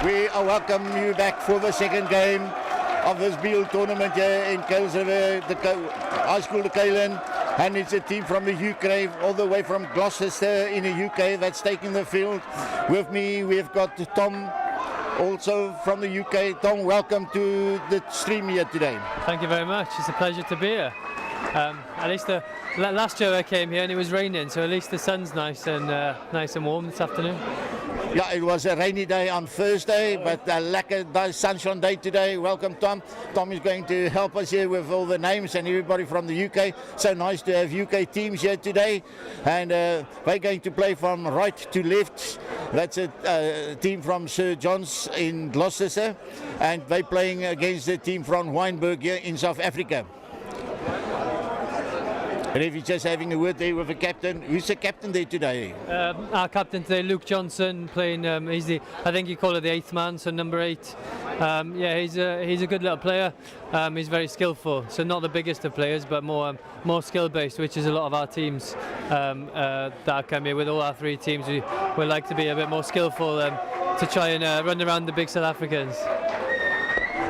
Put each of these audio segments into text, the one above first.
We welcome you back for the second game of this BEAL tournament here in Kales River, the High School of Kalen. And it's a team from the UK, all the way from Gloucester in the UK, that's taking the field. With me, we've got Tom, also from the UK. Tom, welcome to the stream here today. Thank you very much. It's a pleasure to be here. At least last year I came here and it was raining, so at least the sun's nice and warm this afternoon. Yeah, it was a rainy day on Thursday, but a lekker sunshine day today. Welcome, Tom. Tom is going to help us here with all the names and everybody from the UK. So nice to have UK teams here today. And we're going to play from right to left. That's a team from Sir John's in Gloucester. And they're playing against the team from Wynberg here in South Africa. And if you're just having a word there with the captain, who's the captain there today? Our captain today, Luke Johnson, playing. He's I think you call it the 8th man, so number 8. Yeah, he's a good little player. He's very skillful, so not the biggest of players, but more skill-based, which is a lot of our teams that come here. With all our 3 teams, we like to be a bit more skillful to try and run around the big South Africans.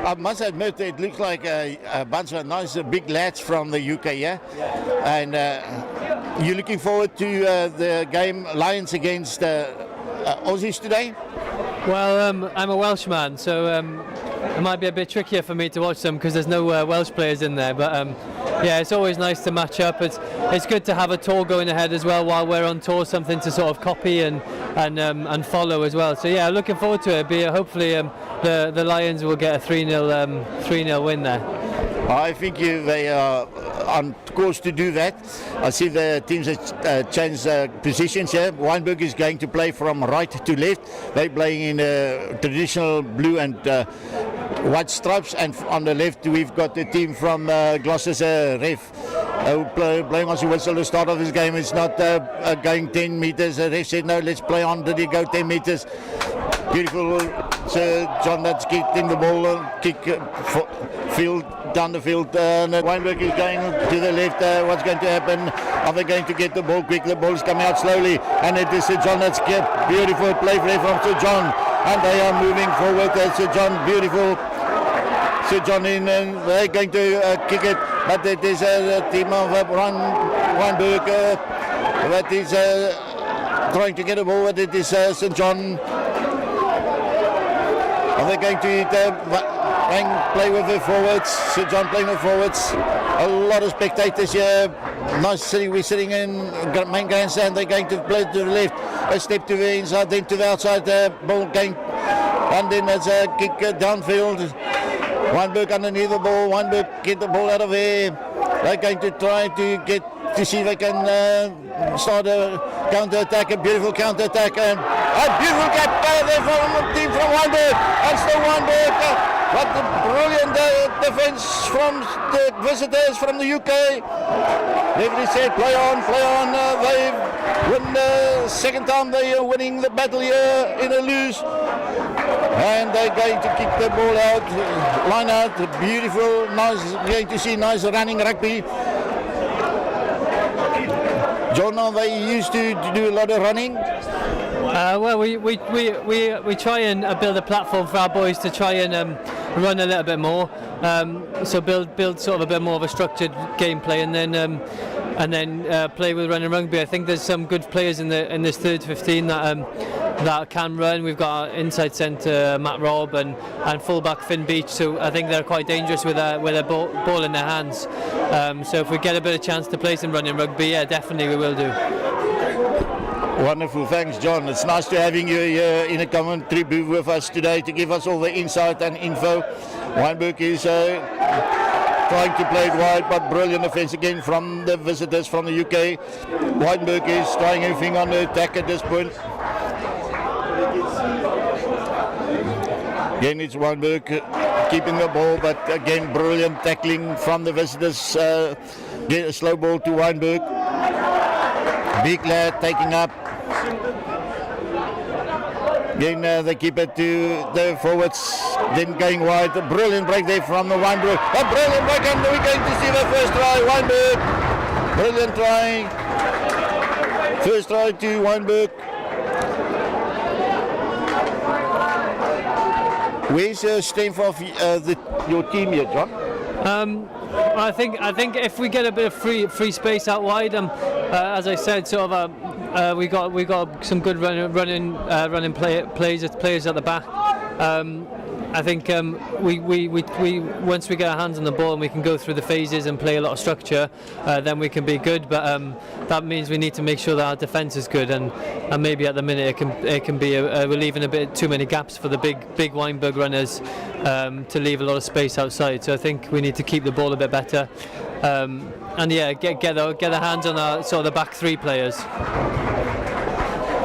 I must admit, it looks like a bunch of nice big lads from the UK, yeah? And you're looking forward to the game Lions against Aussies today? Well, I'm a Welshman, so it might be a bit trickier for me to watch them because there's no Welsh players in there. But yeah, it's always nice to match up. It's good to have a tour going ahead as well while we're on tour, something to sort of copy and follow as well. So yeah, looking forward to it. Hopefully the Lions will get a 3-0 win there. I think they are on course to do that. I see the teams have changed positions here. Wynberg is going to play from right to left. They're playing in traditional blue and white stripes, and on the left we've got the team from Gloucester Ref. Playing on the whistle the start of this game. It's not going 10 meters. The ref said no, let's play on. Did he go 10 meters? Beautiful Sir John that's kicking the ball, down the field. Wynberg is going to the left. What's going to happen? Are they going to get the ball quick? The ball is coming out slowly, and it is Sir John that's kept. Beautiful play from Sir John, and they are moving forward. Sir John, beautiful. Sir John in, and they're going to kick it, but it is a team of Wynberg that is trying to get a ball, but it is St. John. Are they going to play with the forwards? St. John playing with forwards. A lot of spectators here. Nice city. We're sitting in main grandstand. They're going to play to the left. A step to the inside, then to the outside. Ball going, and then there's a kick downfield. Wynberg underneath the ball. Wynberg get the ball out of there. They're going to try to see if they can start a counter-attack, a beautiful counter-attack, and a beautiful gap there from the team from Wynberg, and still Wynberg. What a brilliant defense from the visitors from the UK. Referee said play on. They win the second time they are winning the battle here in a lose. And they're going to kick the ball out, line out, beautiful, nice, going to see nice running rugby. John, are they used to do a lot of running? Well, we try and build a platform for our boys to try and run a little bit more. So build sort of a bit more of a structured gameplay, and then play with running rugby. I think there's some good players in this third 15 that can run. We've got our inside centre Matt Robb and fullback Finn Beach, so I think they're quite dangerous with a ball in their hands. So if we get a bit of chance to play some running rugby, yeah, definitely we will do. Wonderful, thanks John. It's nice to having you here in a commentary booth with us today to give us all the insight and info. Wynberg is trying to play it wide, but brilliant offence again from the visitors from the UK. Wynberg is trying everything on the attack at this point. Again, it's Wynberg keeping the ball, but again, brilliant tackling from the visitors. Get a slow ball to Wynberg. Big lad taking up. Again, they keep it to the forwards, then going wide. A brilliant break there from the Wynberg. A brilliant break, and we're going to see the first try. Wynberg, brilliant try. First try to Wynberg. Where's the strength of your team here, John? I think if we get a bit of free space out wide, as I said, sort of we got some good running players at the back. I think we once we get our hands on the ball and we can go through the phases and play a lot of structure, then we can be good. But that means we need to make sure that our defence is good, and maybe at the minute it can be we're leaving a bit too many gaps for the big Wynberg runners to leave a lot of space outside. So I think we need to keep the ball a bit better, and yeah, get the hands on our sort of the back three players.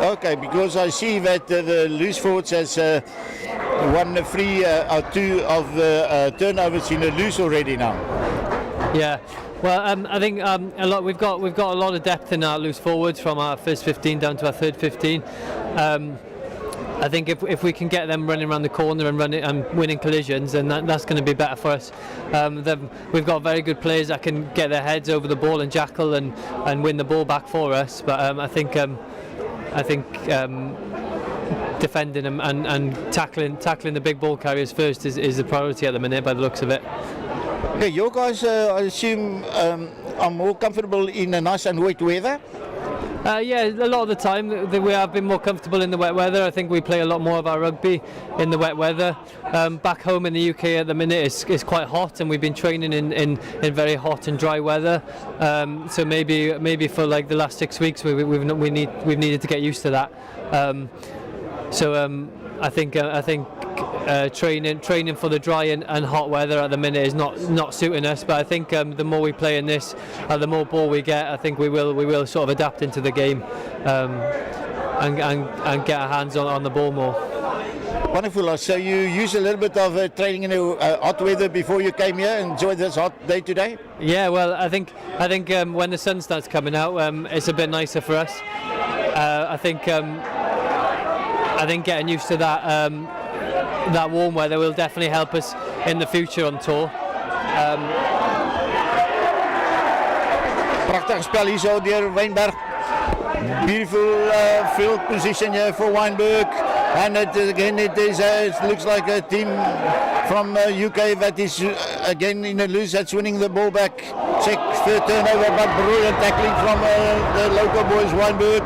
Okay, because I see that the loose forwards has won the free or two of the turnovers in the loose already now. Yeah, well, I think we've got a lot of depth in our loose forwards from our first 15 down to our third 15. I think if we can get them running around the corner and winning collisions, then that's going to be better for us. We've got very good players that can get their heads over the ball and jackal and win the ball back for us. But I think defending them and tackling the big ball carriers first is the priority at the minute, by the looks of it. Okay, you guys, I assume, are more comfortable in a nice and wet weather? Yeah, a lot of the time we have been more comfortable in the wet weather. I think we play a lot more of our rugby in the wet weather. Back home in the UK at the minute it's quite hot, and we've been training in very hot and dry weather. So maybe for like the last 6 weeks we've needed to get used to that. I think training for the dry and hot weather at the minute is not suiting us. But I think the more we play in this, the more ball we get, I think we will sort of adapt into the game and get our hands on the ball more. Wonderful. So you used a little bit of training in the hot weather before you came here and enjoyed this hot day today? Yeah, well, I think when the sun starts coming out, it's a bit nicer for us. I think getting used to that warm weather will definitely help us in the future on tour. Prachtig spel hier zo door Wynberg. Beautiful field position here for Wynberg, and it looks like a team from UK that is again in the loose, that's winning the ball back. Check third turnover, but brilliant tackling from the local boys, Wynberg,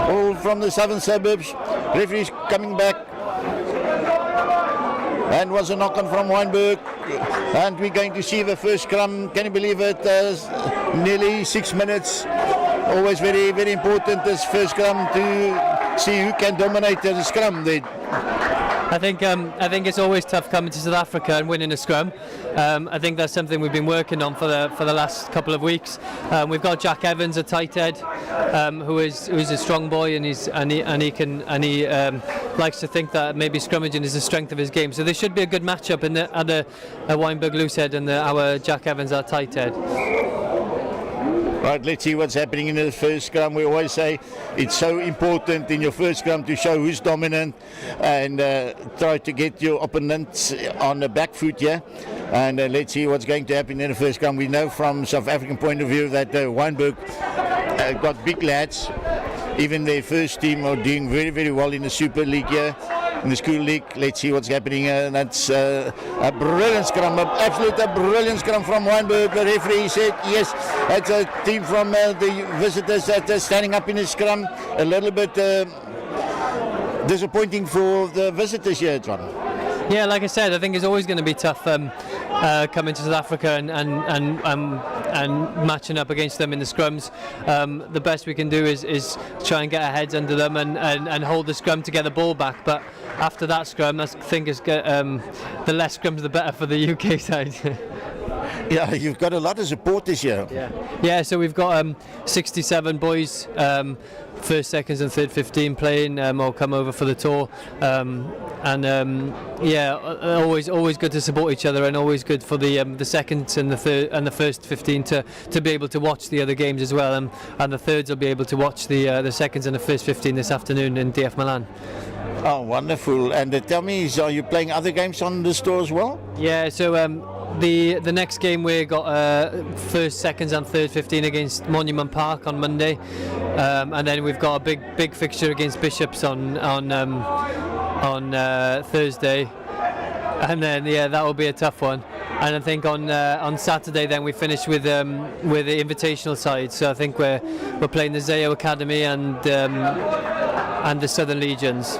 all from the southern suburbs. Referee's coming back, and was a knock on from Wynberg, and we're going to see the first scrum. Can you believe it? Nearly 6 minutes. Always very, very important, this first scrum, to see who can dominate the scrum there. I think it's always tough coming to South Africa and winning a scrum. I think that's something we've been working on for the last couple of weeks. We've got Jack Evans, a tight head, who's a strong boy, and he likes to think that maybe scrummaging is the strength of his game. So there should be a good matchup at a Wynberg loosehead and our Jack Evans, our tight head. Right, let's see what's happening in the first scrum. We always say it's so important in your first scrum to show who's dominant and try to get your opponents on the back foot here. And let's see what's going to happen in the first scrum. We know from South African point of view that Wynberg got big lads. Even their first team are doing very, very well in the Super League here, in the school league. Let's see what's happening. That's a brilliant scrum, absolutely brilliant scrum from Wynberg. The referee said yes, that's a team from the visitors that are standing up in the scrum. A little bit disappointing for the visitors here, John. Yeah, like I said, I think it's always going to be tough coming to South Africa and matching up against them in the scrums. The best we can do is try and get our heads under them and hold the scrum to get the ball back. But after that scrum, I think the less scrums the better for the UK side. Yeah, you've got a lot of support this year. Yeah. So we've got 67 boys, first, seconds, and third 15 playing. All come over for the tour, always good to support each other, and always good for the seconds and the third and the first 15 to be able to watch the other games as well, and the thirds will be able to watch the seconds and the first 15 this afternoon in DF Milan. Oh, wonderful! And tell me, are you playing other games on the tour as well? Yeah. So the next game we got first, seconds, and third 15 against Monument Park on Monday, and then we've got a big fixture against Bishops on Thursday, and then that will be a tough one. And I think on Saturday then we finish with the invitational side. So I think we're playing the Zayo Academy and the Southern Legions.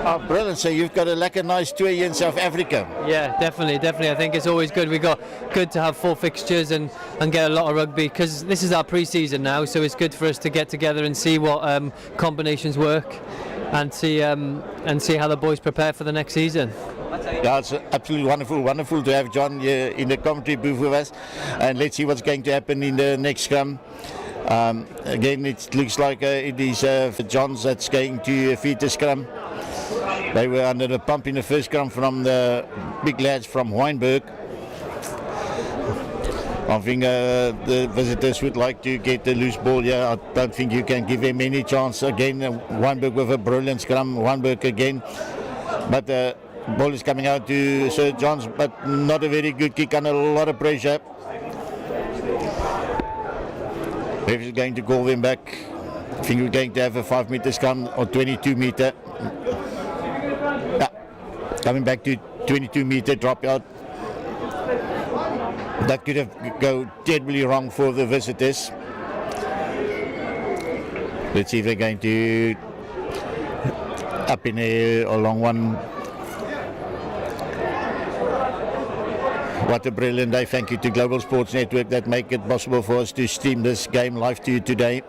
Oh, brilliant! So you've got a nice tour here in South Africa. Yeah, definitely. I think it's always good. Good to have 4 fixtures and get a lot of rugby, because this is our pre-season now. So it's good for us to get together and see what combinations work, and see how the boys prepare for the next season. Yeah, it's absolutely wonderful to have John here in the commentary booth with us, and let's see what's going to happen in the next scrum. Again, it looks like it is Johns that's going to feed the scrum. They were under the pump in the first scrum from the big lads from Wynberg. I think the visitors would like to get the loose ball here. I don't think you can give them any chance. Again, Wynberg with a brilliant scrum. Wynberg again. But the ball is coming out to Sir Johns, but not a very good kick, under a lot of pressure. Ref is going to call them back. I think we're going to have a 5-meter scrum or 22-meter. Coming back to 22-meter dropout. That could have go terribly wrong for the visitors. Let's see if they're going to up in a long one. What a brilliant day. Thank you to Global Sports Network that make it possible for us to stream this game live to you today.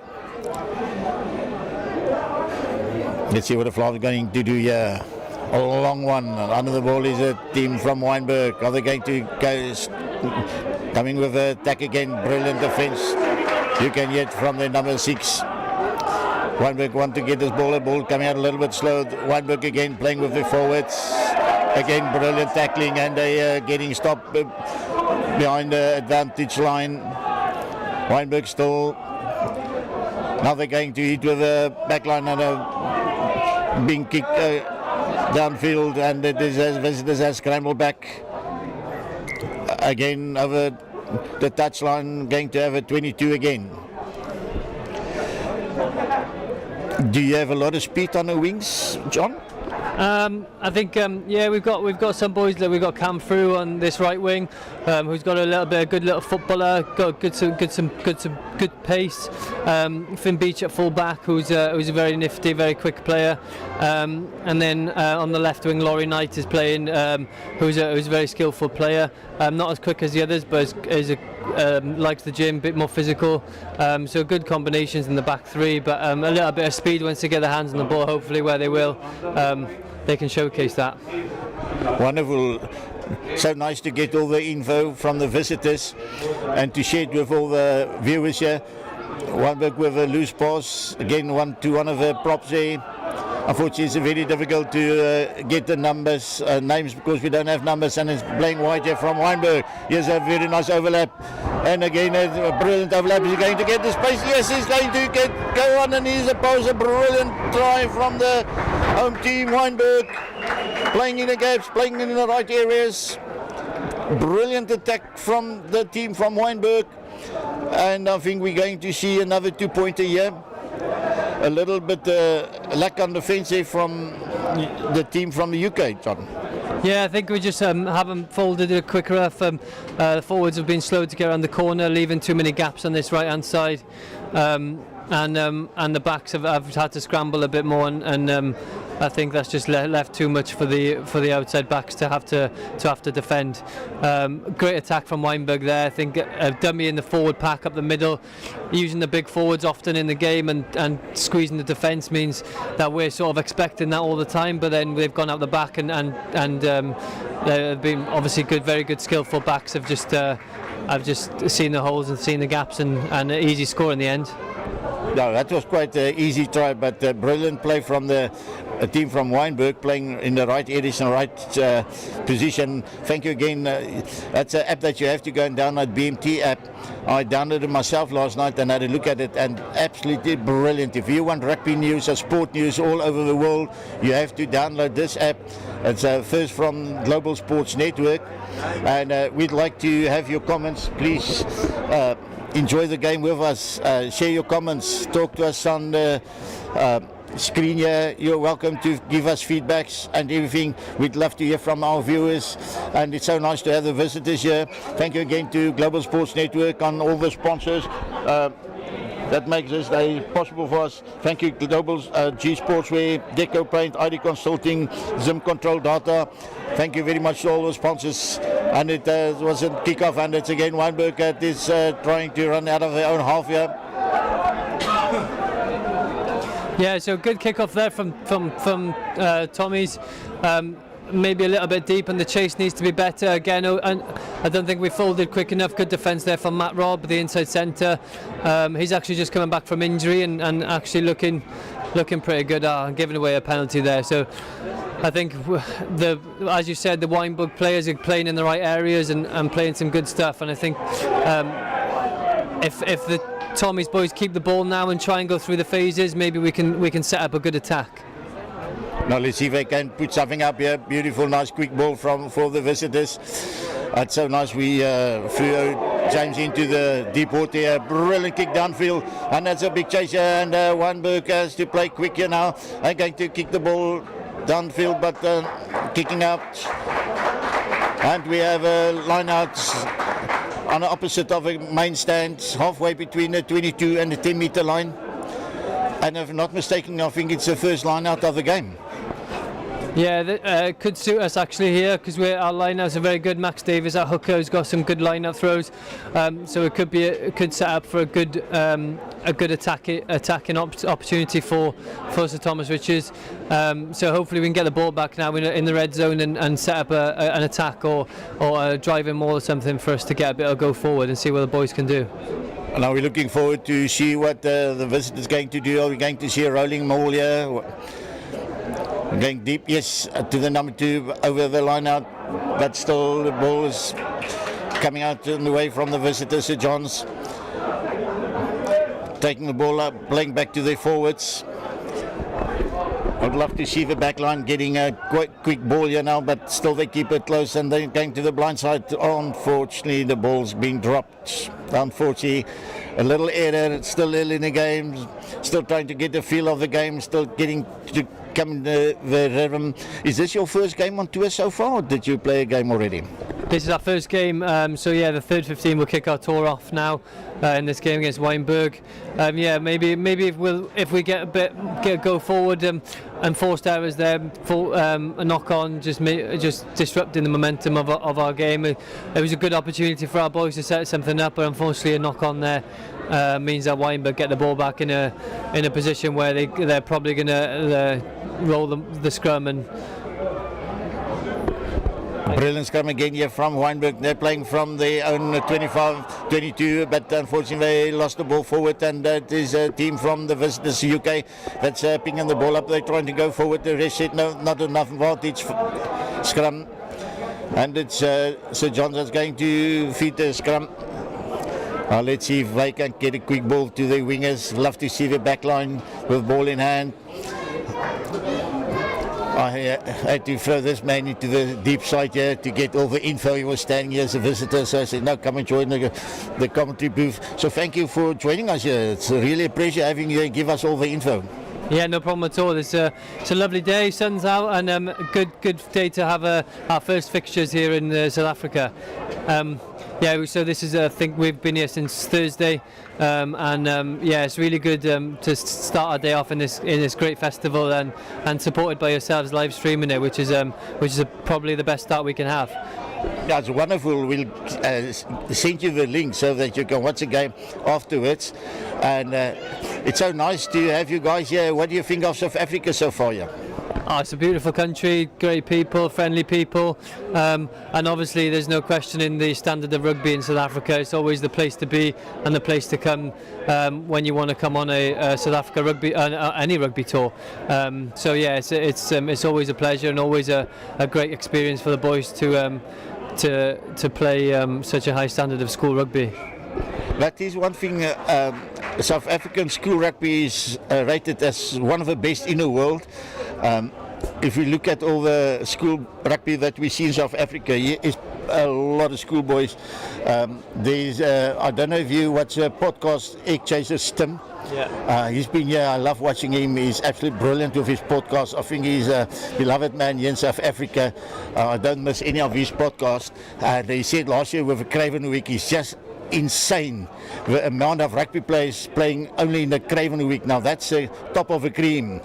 Let's see what the Flyers are going to do here. A long one. Under the ball is a team from Wynberg. Are they going to go coming with an attack again? Brilliant defense. You can get from the number 6. Wynberg want to get this ball. The ball coming out a little bit slow. Wynberg again playing with the forwards. Again, brilliant tackling, and they are getting stopped behind the advantage line. Wynberg still. Now they're going to hit with a backline and a being kicked downfield, and the visitors have scrambled back again over the touchline, going to have a 22 again. Do you have a lot of speed on the wings, John? I think we've got some boys that we've got Cam through on this right wing, who's got a little bit of good little footballer, got good pace. Finn Beach at full back, who's a very nifty, very quick player, and then on the left wing Laurie Knight is playing, who's a very skillful player, not as quick as the others, but likes the gym, a bit more physical. So good combinations in the back three, but a little bit of speed once they get their hands on the ball, hopefully where they will. They can showcase that. Wonderful. So nice to get all the info from the visitors and to share it with all the viewers here. Wynberg with a loose pass, again one of the props there. Unfortunately, it's very difficult to get the names because we don't have numbers, and it's playing wide here from Wynberg. Here's a very nice overlap, and again a brilliant overlap. Is he going to get the space? Yes, he's going to go on, and he's opposed a brilliant try from the home team. Wynberg playing in the gaps, playing in the right areas. Brilliant attack from the team from Wynberg, and I think we're going to see another 2-pointer here. A little bit lack on defence from the team from the UK, John. Yeah, I think we just haven't folded it quick enough. The forwards have been slow to get around the corner, leaving too many gaps on this right-hand side, and the backs have had to scramble a bit more, and I think that's just left too much for the outside backs to have to defend. Great attack from Wynberg there. I think a dummy in the forward pack up the middle, using the big forwards often in the game and squeezing the defence means that we're sort of expecting that all the time. But then they've gone out the back and they've been obviously good, very good, skillful backs have just seen the holes and seen the gaps and an easy score in the end. No, that was quite an easy try, but brilliant play from the team from Wynberg, playing in the right areas and right position. Thank you again. That's an app that you have to go and download, BMT app. I downloaded it myself last night and had a look at it, and absolutely brilliant. If you want rugby news or sport news all over the world, you have to download this app. It's first from Global Sports Network, and we'd like to have your comments. Please enjoy the game with us, share your comments, talk to us on screen here. You're welcome to give us feedbacks and everything. We'd love to hear from our viewers, and it's so nice to have the visitors here. Thank you again to Global Sports Network and all the sponsors. That makes this day possible for us. Thank you, Global G Sportswear, Deco Paint, ID Consulting, Zim Control Data. Thank you very much to all the sponsors. And it was a kick-off, and it's again Wynberg that is trying to run out of their own half here. Yeah, so good kick-off there from Tommy's. Maybe a little bit deep, and the chase needs to be better again. And I don't think we folded quick enough. Good defence there from Matt Robb, the inside centre. He's actually just coming back from injury and actually looking pretty good. Giving away a penalty there. So I think as you said, the Wynberg players are playing in the right areas and playing some good stuff. And I think if the Tommy's boys keep the ball now and try and go through the phases, maybe we can set up a good attack. Now let's see if they can put something up here. Beautiful, nice quick ball for the visitors. It's so nice. We threw James into the deep water here. Brilliant kick downfield, and that's a big chase here. And Wynberg has to play quick here now. They're going to kick the ball downfield, but kicking out. And we have a line out on the opposite of the main stand, halfway between the 22 and the 10-meter line. And if I'm not mistaken, I think it's the first line out of the game. Yeah, it could suit us actually here because our line-outs are very good. Max Davis, our hooker, has got some good line-out throws, so it could set up for a good attacking opportunity for Sir Thomas Richards. So hopefully we can get the ball back now in the red zone and set up an attack or a driving maul or something for us to get a bit of go forward and see what the boys can do. Now we're looking forward to see what the visitors going to do. Are we going to see a rolling maul here? Going deep, yes, to the number 2 over the line out, but still the ball is coming out in the way from the visitors. Sir Johns taking the ball up, playing back to their forwards. I'd love to see the back line getting a quick ball here now, but still they keep it close and they're going to the blind side. Unfortunately, the ball's been dropped. Unfortunately, a little error. It's still early in the game, still trying to get the feel of the game, still getting to come in the rhythm. Is this your first game on tour so far, or did you play a game already? This is our first game, so yeah, the third 15 will kick our tour off now in this game against Wynberg. Yeah, maybe if we get a go forward and forced errors there, a knock on, just disrupting the momentum of our game. It was a good opportunity for our boys to set something up, but unfortunately a knock on there means that Wynberg get the ball back in a position where they're probably going to roll the scrum. And brilliant scrum again here from Wynberg. They're playing from their own 25-22, but unfortunately they lost the ball forward, and that is a team from the visitors UK that's picking the ball up. They're trying to go forward. The rest said no, not enough advantage. Scrum, and it's Sir John that's going to feed the scrum. Let's see if they can get a quick ball to the wingers. Love to see the back line with ball in hand. I had to throw this man into the deep side here to get all the info. He was standing here as a visitor, so I said, no, come and join the commentary booth. So thank you for joining us here. It's really a pleasure having you and give us all the info. Yeah, no problem at all. It's a lovely day, sun's out, and good day to have our first fixtures here in South Africa. Yeah, so this is, I think we've been here since Thursday, and yeah, it's really good to start our day off in this great festival and supported by yourselves live streaming it, which is probably the best start we can have. That's wonderful. We'll send you the link so that you can watch the game afterwards. And it's so nice to have you guys here. What do you think of South Africa so far? Yeah? Oh, it's a beautiful country, great people, friendly people, and obviously there's no questioning the standard of rugby in South Africa. It's always the place to be and the place to come when you want to come on a South Africa rugby, any rugby tour. So yeah, it's always a pleasure and always a great experience for the boys to play such a high standard of school rugby. That is one thing. South African school rugby is rated as one of the best in the world. If we look at all the school rugby that we see in South Africa, here is a lot of schoolboys. There's I don't know if you watch a podcast, Egg Chasers Tim. He's been here. I love watching him. He's absolutely brilliant with his podcast. I think he's a beloved man here in South Africa. I don't miss any of his podcasts. They said last year with the Craven Week, he's just insane. The amount of rugby players playing only in the Craven Week. Now that's the top of the cream.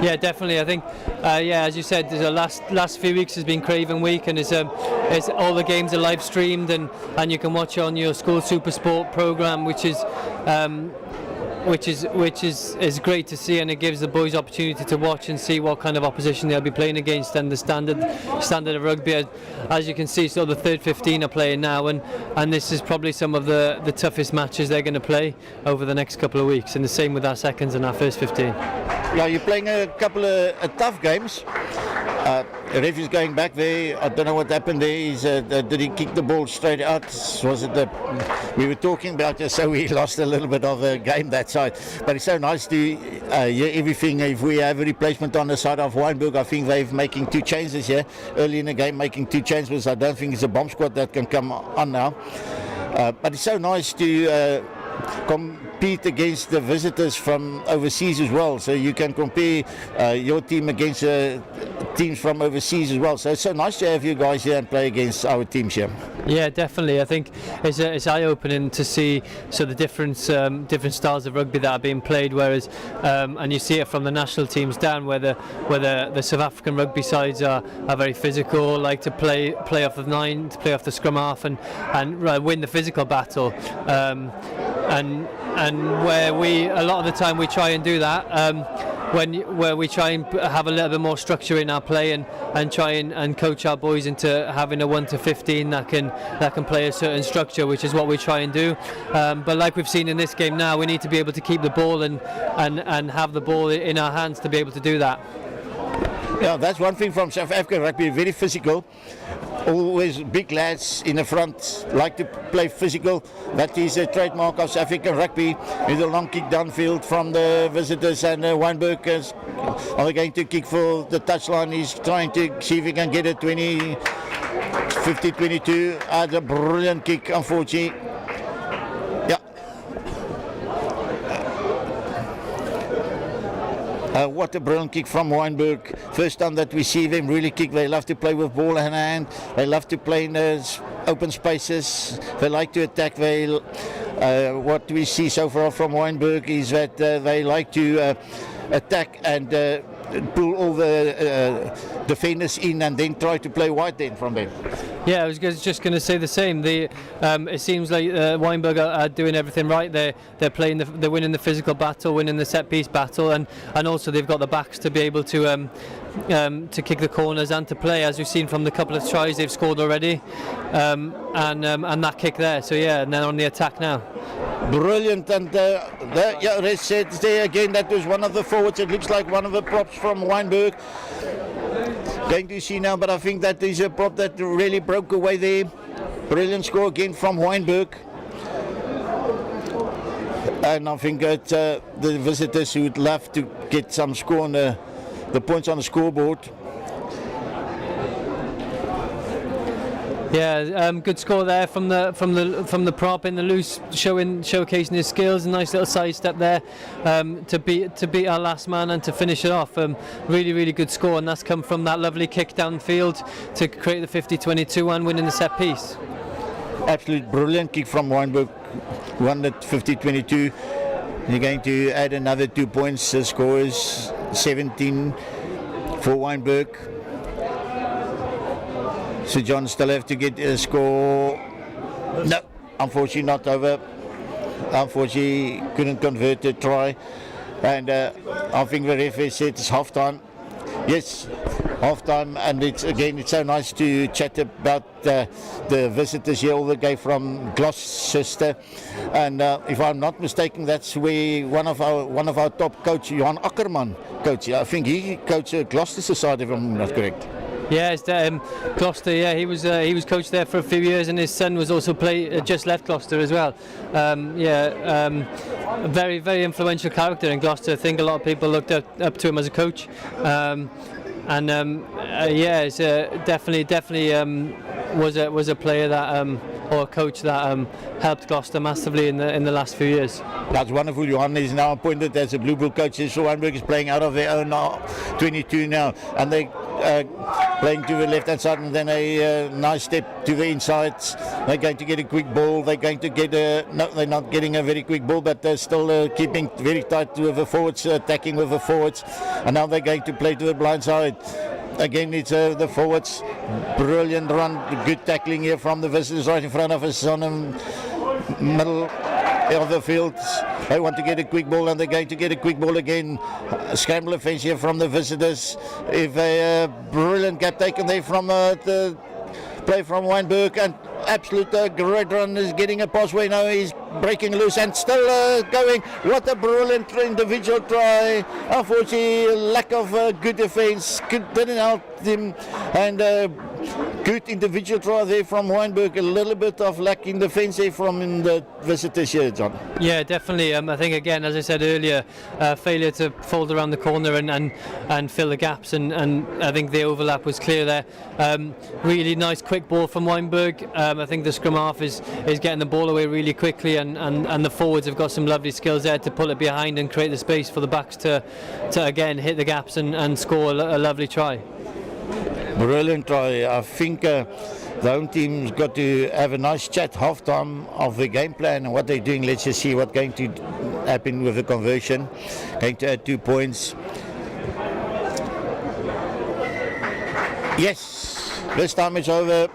Yeah, definitely. I think, as you said, the last few weeks has been Craven Week, and it's all the games are live streamed, and you can watch it on your school Super Sport program, which is great to see, and it gives the boys opportunity to watch and see what kind of opposition they'll be playing against, and the standard of rugby. As you can see, so the third 15 are playing now, and this is probably some of the toughest matches they're going to play over the next couple of weeks, and the same with our seconds and our first 15. Yeah, you're playing a couple of tough games. The ref is going back there. I don't know what happened there. Did he kick the ball straight out? Was it we were talking about it, so we lost a little bit of the game that side. But it's so nice to hear everything. If we have a replacement on the side of Wynberg, I think they're making 2 changes here. Early in the game, making 2 changes. I don't think it's a bomb squad that can come on now. But it's so nice to compete against the visitors from overseas as well, so you can compare your team against teams from overseas as well. So it's so nice to have you guys here and play against our teams here. Yeah, definitely. I think it's eye-opening to see the different styles of rugby that are being played. Whereas, and you see it from the national teams down, where the South African rugby sides are very physical, like to play off the 9, to play off the scrum half, and win the physical battle. And where a lot of the time we try and do that, where we try and have a little bit more structure in our play, and try and coach our boys into having a 1 to 15 that can play a certain structure, which is what we try and do. But like we've seen in this game now, we need to be able to keep the ball and have the ball in our hands to be able to do that. Yeah, that's one thing from South African rugby, very physical. Always big lads in the front, like to play physical. That is a trademark of South African rugby, with a long kick downfield from the visitors, and Wynberg are going to kick for the touchline. He's trying to see if he can get it 50-22. A brilliant kick, unfortunately. What a brilliant kick from Wynberg. First time that we see them really kick. They love to play with ball in hand. They love to play in open spaces. They like to attack. What we see so far from Wynberg is that they like to attack and pull all the defenders in, and then try to play wide then from them. Yeah, I was just going to say the same. It seems like Wynberg are doing everything right. They're winning the physical battle, winning the set piece battle, and also they've got the backs to be able to kick the corners and to play, as we've seen from the couple of tries they've scored already, and that kick there. So yeah, and then on the attack now. Brilliant, and Rez said there again that was one of the forwards. It looks like one of the props from Wynberg. Going to see now, but I think that is a prop that really broke away there. Brilliant score again from Wynberg. And I think that the visitors who would love to get some score on the points on the scoreboard. Yeah, good score there from the prop in the loose, showcasing his skills. A nice little sidestep there to beat our last man and to finish it off. Really good score, and that's come from that lovely kick downfield to create the 50-22 and winning the set piece. Absolute brilliant kick from Wynberg. Won at 50-22. You're going to add another 2 points. The score is 17 for Wynberg. So John still have to get a score. No, unfortunately not over. Unfortunately couldn't convert the try. And I think the referee said it's half time. Yes, half time, and it's so nice to chat about the visitors here, all the guy from Gloucester, and if I'm not mistaken, that's where one of our top coach, Johan Ackerman, coach. I think he coached Gloucester side, if I'm not correct. Yeah, it's Gloucester. Yeah, he was coached there for a few years, and his son was also just left Gloucester as well. A very influential character in Gloucester. I think a lot of people looked up to him as a coach. yeah, it's definitely was a player that or a coach that helped Gloucester massively in the last few years. That's wonderful. Johan is now appointed as a Blue Bull coach. So Wynberg is playing out of their own 22 now, and they playing to the left hand side, and then a nice step to the inside. They're going to get a quick ball. They're going to get no, they're not getting a very quick ball, but they're still keeping very tight with the forwards, attacking with the forwards, and now they're going to play to the blind side. Again, it's the forwards. Brilliant run, good tackling here from the visitors right in front of us on the middle of the field. They want to get a quick ball, and they're going to get a quick ball again. Scramble offense here from the visitors. If a brilliant gap taken there from the play from Wynberg, and absolute great run is getting a passway now. He's breaking loose and still going. What a brilliant individual try. Unfortunately, lack of good defense didn't help him, and good individual try there from Wynberg. A little bit of lack in defense there from the visitors here, John. Yeah, definitely. I think, again, as I said earlier, failure to fold around the corner and fill the gaps, and I think the overlap was clear there. Really nice quick ball from Wynberg. I think the scrum half is getting the ball away really quickly, and the forwards have got some lovely skills there to pull it behind and create the space for the backs to again hit the gaps and score a lovely try. Brilliant try. I think the home team's got to have a nice chat half-time of the game plan and what they're doing. Let's just see what's going to happen with the conversion. Going to add 2 points. Yes, this time it's over.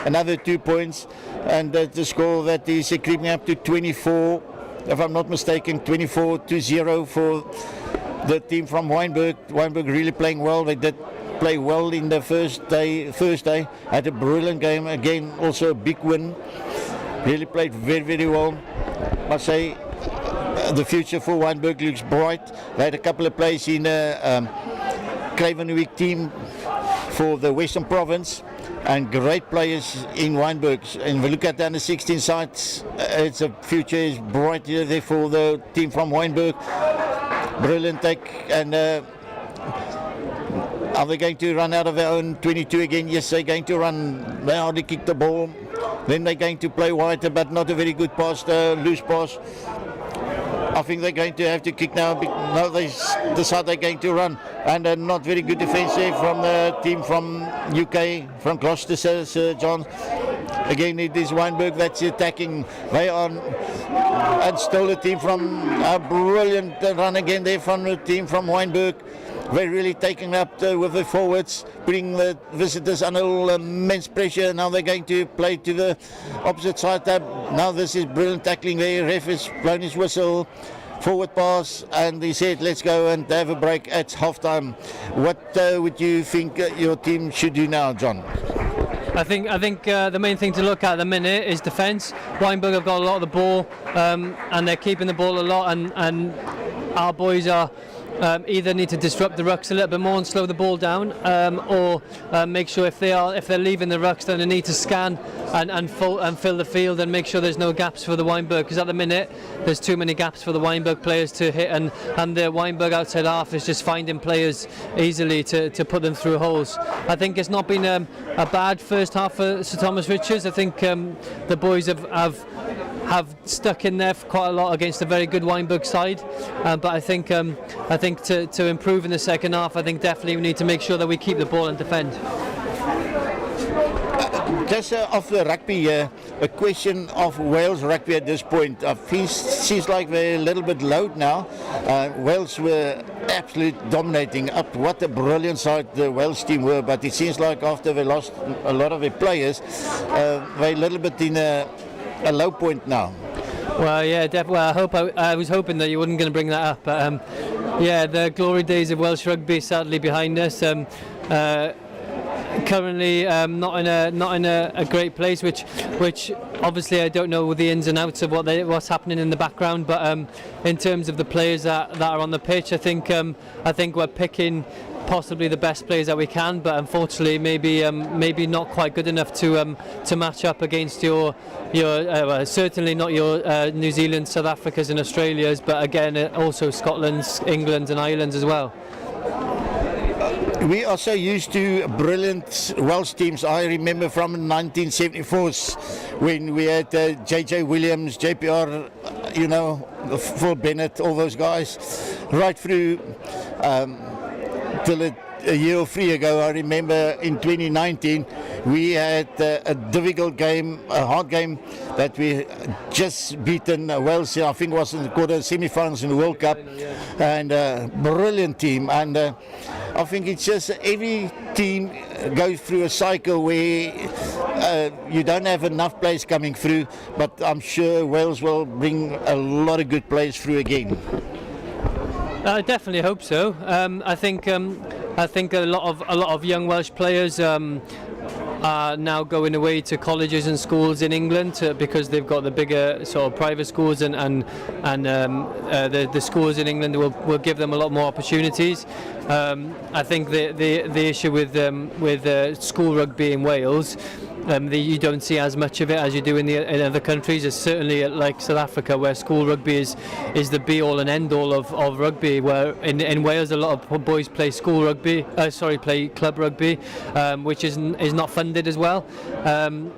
Another 2 points, and the score that is creeping up to 24, if I'm not mistaken, 24-0 for the team from Wynberg. Wynberg really playing well. They did play well in the Thursday. Had a brilliant game again, also a big win. Really played very, very well. I say the future for Wynberg looks bright. They had a couple of plays in Cravenwick team for the Western Province, and great players in Wynberg. And we look at the under 16 sides, it's a future is bright here there for the team from Wynberg. Brilliant take, and are they going to run out of their own 22 again? Yes, they're going to run. They already kicked the ball. Then they're going to play wider, but not a very good pass, loose pass. I think they're going to have to kick now. No, they decide they're going to run, and not very good defence there from the team from UK, from Gloucester, Sir John. Again, it is Wynberg that's attacking. They are, and still the team from a brilliant run again there from the team from Wynberg. They're really taking up with the forwards, putting the visitors under immense pressure. Now they're going to play to the opposite side. Now this is brilliant tackling there. Ref is blown his whistle. Forward pass, and he said, let's go and have a break at halftime. What would you think your team should do now, John? I think the main thing to look at the minute is defence. Wynberg have got a lot of the ball, and they're keeping the ball a lot, and our boys are either need to disrupt the rucks a little bit more and slow the ball down, or make sure if they're leaving the rucks, then they need to scan and fill the field and make sure there's no gaps for the Wynberg, because at the minute there's too many gaps for the Wynberg players to hit, and the Wynberg outside half is just finding players easily to put them through holes. I think it's not been a bad first half for Sir Thomas Richards. I think the boys have stuck in there for quite a lot against a very good Wynberg side, but I think to improve in the second half, I think definitely we need to make sure that we keep the ball and defend. Just off the rugby, a question of Wales rugby at this point. Seems like they're a little bit low now. Wales were absolutely dominating up. What a brilliant side the Welsh team were, but it seems like after they lost a lot of their players, they're a little bit in a low point now. Well, yeah, definitely. I was hoping that you weren't going to bring that up, but yeah, the glory days of Welsh rugby sadly behind us. Currently, not in a great place, which obviously I don't know the ins and outs of what's happening in the background. But in terms of the players that are on the pitch, I think we're picking possibly the best players that we can, but unfortunately maybe not quite good enough to match up against your certainly not your New Zealand, South Africas and Australias, but again also Scotland's, England's and Ireland's as well. We are so used to brilliant Welsh teams. I remember from 1974 when we had J.J. Williams, JPR, Phil Bennett, all those guys, right through till a year or three ago. I remember in 2019 we had a difficult game, a hard game that we just beaten Wales. I think it was in the quarter semi-finals in the World Cup, and brilliant team. And I think it's just every team goes through a cycle where you don't have enough players coming through, but I'm sure Wales will bring a lot of good players through again. I definitely hope so. I think a lot of young Welsh players are now going away to colleges and schools in England because they've got the bigger sort of private schools and the schools in England will give them a lot more opportunities. I think the issue with school rugby in Wales, you don't see as much of it as you do in other countries. It's certainly like South Africa, where school rugby is the be-all and end-all of rugby. Where in Wales, a lot of boys play play club rugby, which is not funded as well, and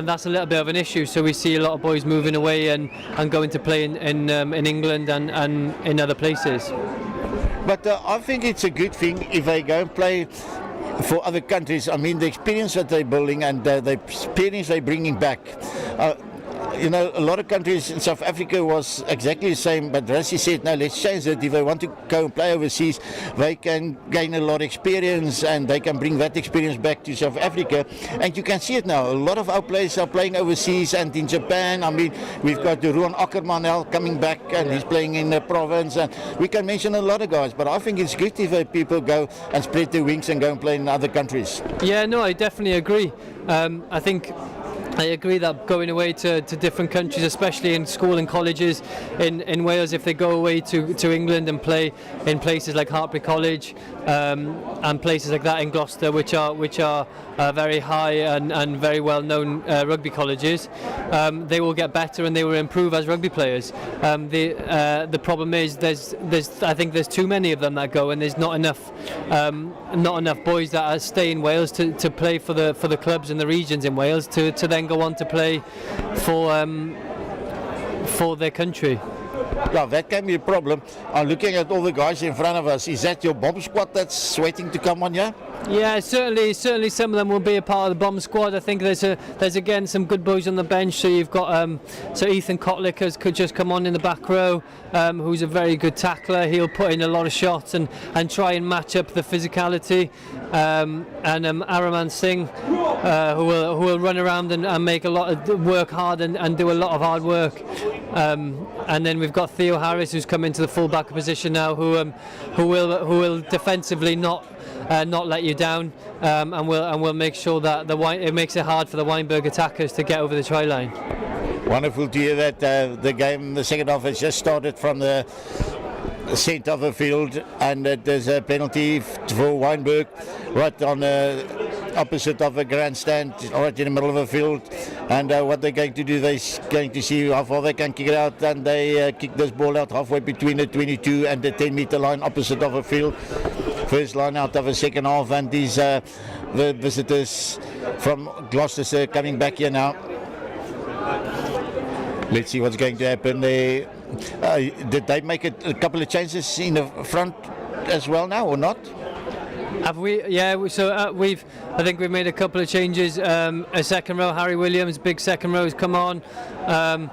that's a little bit of an issue. So we see a lot of boys moving away and going to play in England and in other places. But I think it's a good thing if they go and play for other countries. I mean, the experience that they're building and the experience they're bringing back. A lot of countries in South Africa was exactly the same, but Rassie said, no, let's change it. If they want to go and play overseas, they can gain a lot of experience and they can bring that experience back to South Africa. And you can see it now. A lot of our players are playing overseas and in Japan. I mean, we've got Ruan Ackerman now coming back and he's playing in the province. And we can mention a lot of guys, but I think it's good if people go and spread their wings and go and play in other countries. Yeah, no, I definitely agree. I agree that going away to different countries, especially in school and colleges in Wales, if they go away to England and play in places like Hartpury College and places like that in Gloucester, which are very high and very well known rugby colleges, they will get better and they will improve as rugby players. The problem is I think there's too many of them that go, and there's not enough boys that stay in Wales to play for the clubs and the regions in Wales to then go on to play for their country. Well, that can be a problem. I'm looking at all the guys in front of us. Is that your bomb squad that's waiting to come on here? Yeah, certainly some of them will be a part of the bomb squad. I think there's again some good boys on the bench. So you've got so Ethan Kotlik could just come on in the back row, who's a very good tackler. He'll put in a lot of shots and try and match up the physicality. And Araman Singh, who will run around and make a lot of work hard and do a lot of hard work. And then we've got Theo Harris, who's come into the full-back position now, who will defensively not let you down, and will make sure that it makes it hard for the Wynberg attackers to get over the try line. Wonderful to hear that the game, the second half, has just started from the centre of the field, and there's a penalty for Wynberg right on the opposite of the grandstand, right in the middle of the field. And what they're going to do, they're going to see how far they can kick it out, and they kick this ball out halfway between the 22 and the 10-metre line opposite of the field. First line out of the second half, and these the visitors from Gloucester coming back here now. Let's see what's going to happen there. Did they make a couple of changes in the front as well now, or not? Have we? Yeah. So I think we've made a couple of changes. A second row, Harry Williams, big second row has come on. I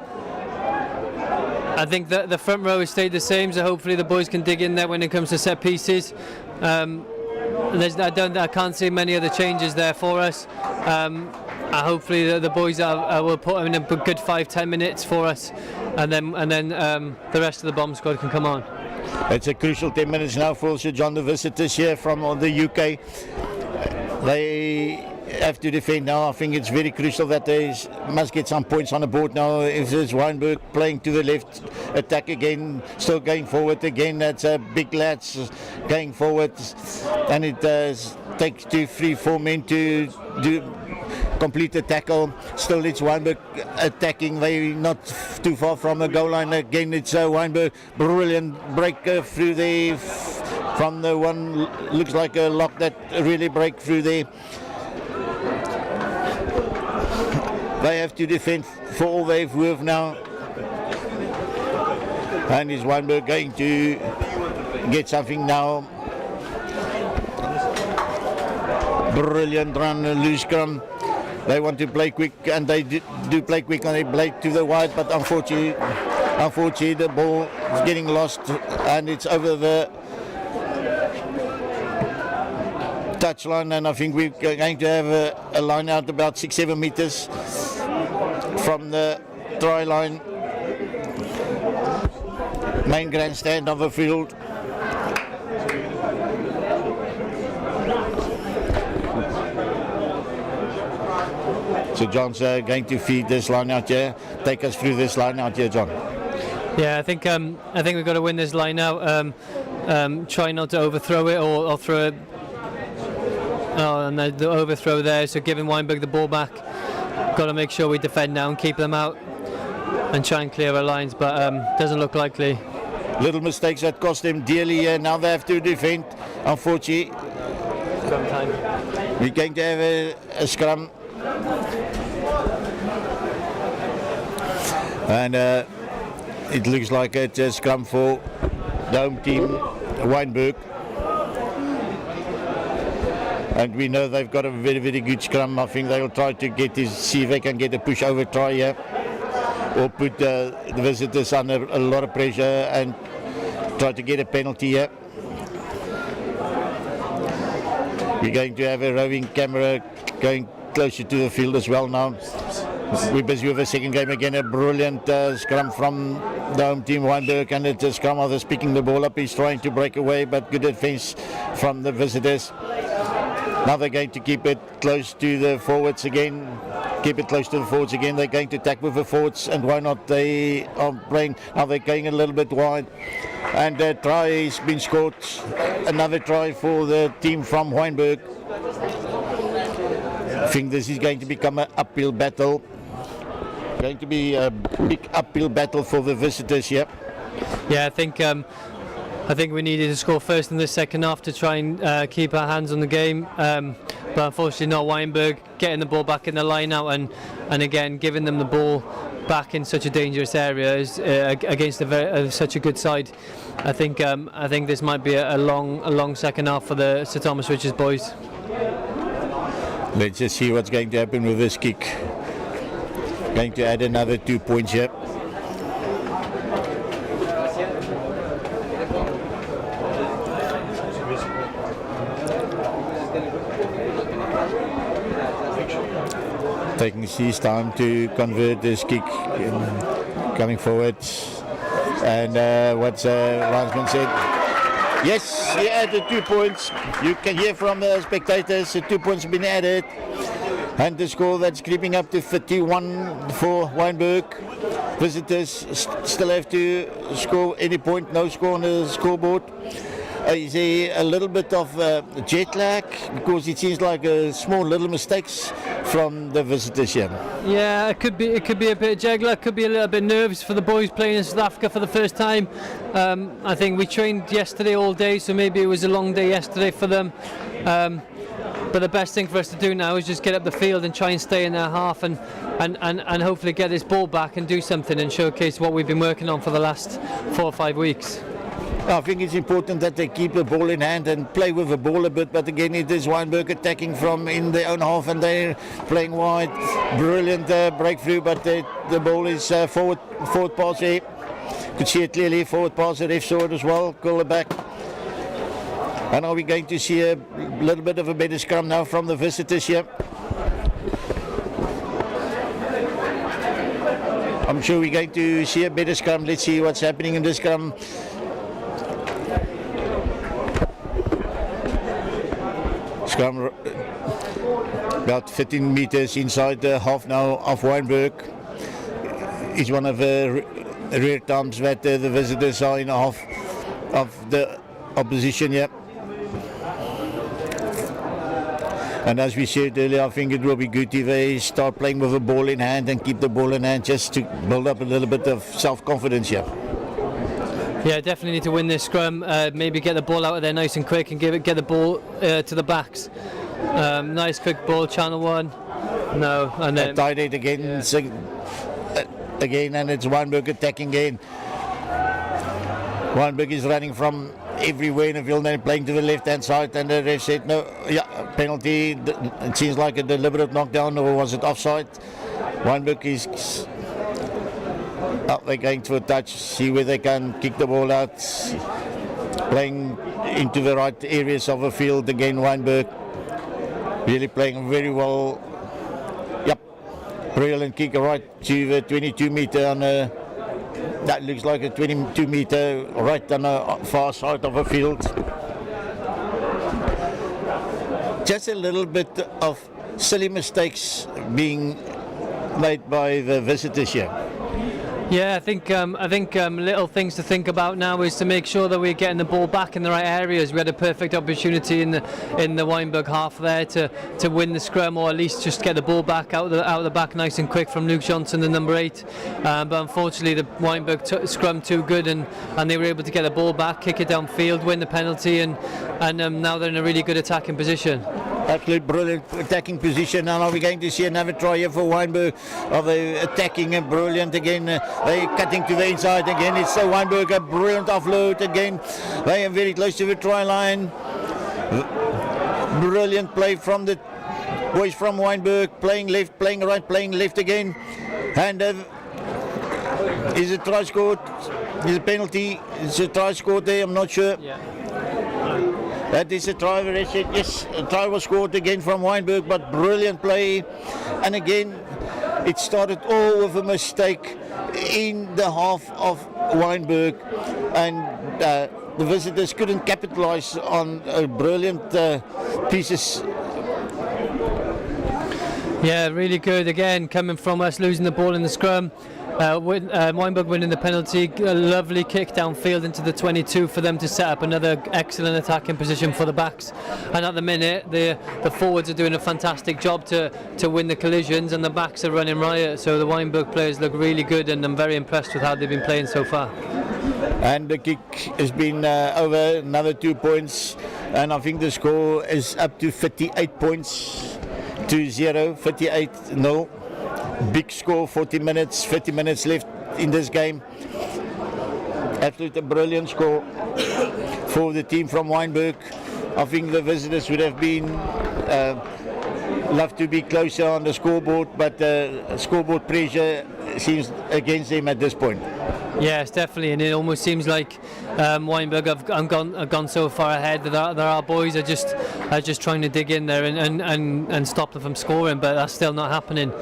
think that the front row has stayed the same, so hopefully the boys can dig in there when it comes to set pieces. I can't see many other changes there for us. Hopefully the boys will put in a good 5-10 minutes for us, and then the rest of the bomb squad can come on. It's a crucial 10 minutes now for Sir John, the visitors here from the UK. They have to defend now. I think it's very crucial that they must get some points on the board now. If there's Wynberg playing to the left, attack again, still going forward again. That's a big lads going forward, and it takes 2, 3, 4 men to complete the tackle. Still it's Wynberg attacking. They're not too far from the goal line. Again it's Wynberg, brilliant break through the from the one, looks like a lock that really break through there. They have to defend for all they've worth now. And is Wynberg going to get something now? Brilliant run, loose Scrum. They want to play quick, and they do play quick, and they play to the wide, but unfortunately the ball is getting lost, and it's over the touchline, and I think we're going to have a line out about 6-7 meters from the try line. Main grandstand of the field. So John's going to feed this line out here. Take us through this line out here, John. Yeah, I think we've got to win this line out. Try not to overthrow it or throw it. Oh, and the overthrow there. So giving Wynberg the ball back. Got to make sure we defend now and keep them out and try and clear our lines, but doesn't look likely. Little mistakes that cost them dearly here. Now they have to defend. Unfortunately, Scrum time. We're going to have a scrum. And it looks like it's a scrum for the home team, Wynberg. And we know they've got a very, very good scrum. I think they'll try to see if they can get a push over try here, or put the visitors under a lot of pressure and try to get a penalty here. We're going to have a roving camera going closer to the field as well now. We're busy with the second game again. A brilliant scrum from the home team, Wynberg, and it's a scrum of us picking the ball up. He's trying to break away, but good defense from the visitors. Now they're going to keep it close to the forwards again. They're going to attack with the forwards, and why not? They are playing. Now they're going a little bit wide, and a try has been scored. Another try for the team from Wynberg. I think this is going to become an uphill battle. Going to be a big uphill battle for the visitors here. Yeah, I think we needed to score first in the second half to try and keep our hands on the game. But unfortunately not Wynberg getting the ball back in the line out, and again giving them the ball back in such a dangerous area against such a good side. I think this might be a long second half for the Sir Thomas Richards boys. Let's just see what's going to happen with this kick. Going to add another 2 points here. Taking his time to convert this kick, coming forward, and what's Lansman said. Yes, he added 2 points. You can hear from the spectators, 2 points have been added, and the score that's creeping up to 31 for Wynberg. Visitors still have to score any point, no score on the scoreboard. Is there a little bit of jet lag, because it seems like small little mistakes from the visitors here? Yeah, it could be a bit of jet lag, could be a little bit nerves for the boys playing in South Africa for the first time. I think we trained yesterday all day, so maybe it was a long day yesterday for them. But the best thing for us to do now is just get up the field and try and stay in their half and hopefully get this ball back and do something and showcase what we've been working on for the last 4 or 5 weeks. I think it's important that they keep the ball in hand and play with the ball a bit, but again it is Wynberg attacking from in their own half and they're playing wide. Brilliant breakthrough, but the ball is forward pass there. Could see it clearly, forward pass, the ref saw it as well, call it back. And are we going to see a little bit of a better scrum now from the visitors here? I'm sure we're going to see a better scrum. Let's see what's happening in this scrum. Scrum about 15 meters inside the half now of Wynberg. It's one of the rare times that the visitors are in half of the opposition here. And as we said earlier, I think it will be good if they start playing with the ball in hand and keep the ball in hand just to build up a little bit of self-confidence here. Yeah, definitely need to win this scrum. Maybe get the ball out of there nice and quick and get the ball to the backs. Nice quick ball, channel one. No, and then tied it again. Yeah. Again, and it's Wynberg attacking again. Wynberg is running from everywhere in the field and playing to the left-hand side, and the ref said no. Yeah, penalty. It seems like a deliberate knockdown, or was it offside? Wynberg is. They're going to a touch, see where they can kick the ball out, playing into the right areas of the field again. Wynberg really playing very well. Yep, brilliant kick right to the 22 meter on that looks like a 22 meter right on the far side of the field. Just a little bit of silly mistakes being made by the visitors here. Yeah, I think little things to think about now is to make sure that we're getting the ball back in the right areas. We had a perfect opportunity in the Wynberg half there to win the scrum, or at least just get the ball back out of the back nice and quick from Luke Johnson, the number 8. But unfortunately, the Wynberg scrum too good, and they were able to get the ball back, kick it downfield, win the penalty, and now they're in a really good attacking position. Absolutely brilliant attacking position. Now are we going to see another try here for Wynberg of attacking and brilliant again. They cutting to the inside again. It's Wynberg, a brilliant offload again. They are very close to the try line. Brilliant play from the boys from Wynberg, playing left, playing right, playing left again. And is a try scored? Is a penalty? Is a try scored there? I'm not sure. Yeah. That is a try. Yes, a try was scored again from Wynberg, but brilliant play. And again, it started all with a mistake in the half of Wynberg, and the visitors couldn't capitalize on brilliant pieces. Yeah, really good again, coming from us losing the ball in the scrum. Wynberg winning the penalty, a lovely kick downfield into the 22 for them to set up another excellent attacking position for the backs. And at the minute, the forwards are doing a fantastic job to win the collisions, and the backs are running riot. So the Wynberg players look really good, and I'm very impressed with how they've been playing so far. And the kick has been over another 2 points, and I think the score is up to 58 points to 0, 58-0. Big score, 50 minutes left in this game. Absolutely brilliant score for the team from Wynberg. I think the visitors would have been love to be closer on the scoreboard, but scoreboard pressure seems against them at this point. Yes, definitely, and it almost seems like Wynberg have gone so far ahead that our boys are just trying to dig in there and stop them from scoring, but that's still not happening.